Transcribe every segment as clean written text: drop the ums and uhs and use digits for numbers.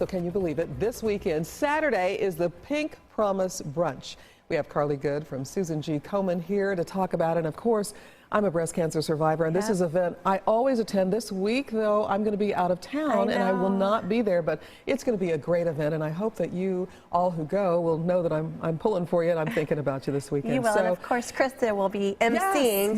So can you believe it? This weekend, Saturday, is the Pink Promise Brunch. We have Carly Good from Susan G. Komen here to talk about it. And of course, I'm a breast cancer survivor, and this is an event I always attend. This week, though, I'm going to be out of town, and I will not be there, but it's going to be a great event, and I hope that you all who go will know that I'm pulling for you, and I'm thinking about you this weekend. You will, and of course, Krista will be emceeing.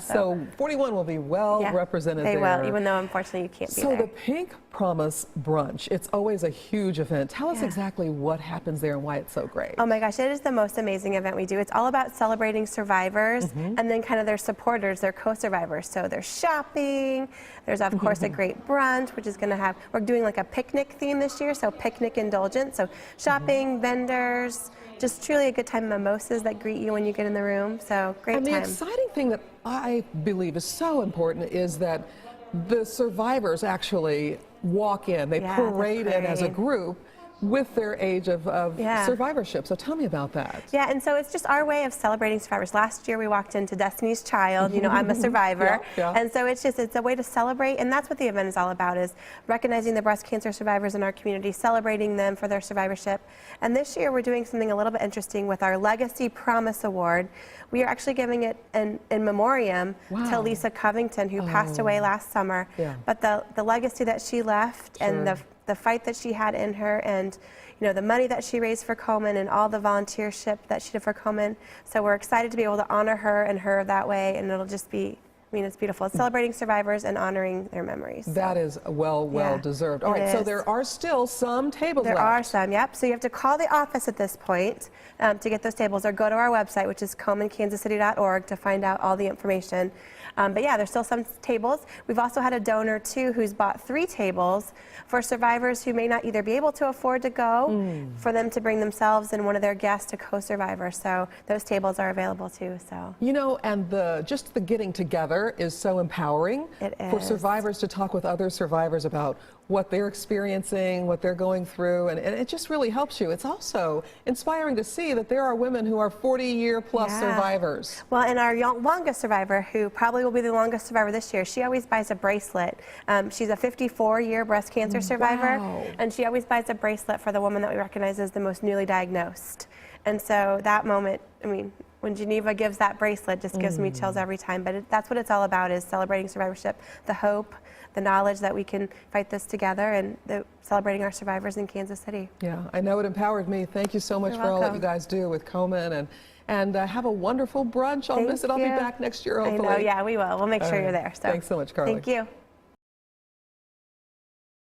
So 41 will be well represented there. They will, even though, unfortunately, you can't be there. So the Pink Promise Brunch, it's always a huge event. Tell us exactly what happens there and why it's so great. Oh my gosh, it is the most amazing event we do. It's all about celebrating survivors and then kind of their supporters, their co-survivors. So there's shopping, there's of course a great brunch, which is going to have, we're doing like a picnic theme this year, so picnic indulgence. So shopping, vendors, just truly a good time, mimosas that greet you when you get in the room. So great time. And the exciting thing that I believe is so important is that the survivors actually walk in, they parade in as a group with their age of survivorship. So tell me about that. Yeah, and so it's just our way of celebrating survivors. Last year we walked into Destiny's Child, you know, I'm a survivor. And so it's a way to celebrate, and that's what the event is all about, is recognizing the breast cancer survivors in our community, celebrating them for their survivorship. And this year we're doing something a little bit interesting with our Legacy Promise Award. We are actually giving it in memoriam to Lisa Covington, who passed away last summer. But the legacy that she left and the fight that she had in her, and the money that she raised for Komen and all the volunteership that she did for Komen. So we're excited to be able to honor her and her that way, and it'll just be, I mean, it's beautiful. It's celebrating survivors and honoring their memories. That is well deserved. All right, so there are still some tables left. There are some, yep. So you have to call the office at this point to get those tables, or go to our website, which is KomenKansasCity.org, to find out all the information. But yeah, there's still some tables. We've also had a donor, too, who's bought 3 tables for survivors who may not either be able to afford to go, for them to bring themselves and one of their guests to co-survivor. So those tables are available, too. So and just the getting together is so empowering for survivors to talk with other survivors about what they're experiencing, what they're going through, and it just really helps you. It's also inspiring to see that there are women who are 40-year-plus survivors. Well, and our longest survivor, who probably will be the longest survivor this year, she always buys a bracelet. She's a 54-year breast cancer survivor, and she always buys a bracelet for the woman that we recognize as the most newly diagnosed. And so that moment, I mean, when Geneva gives that bracelet, just gives me chills every time. But that's what it's all about, is celebrating survivorship, the hope, the knowledge that we can fight this together, and celebrating our survivors in Kansas City. Yeah, I know it empowered me. Thank you so much for all that you guys do with Komen, and have a wonderful brunch. I'll miss it. I'll be back next year, hopefully. I know, yeah, we will. We'll make sure you're there. So. Thanks so much, Carly. Thank you.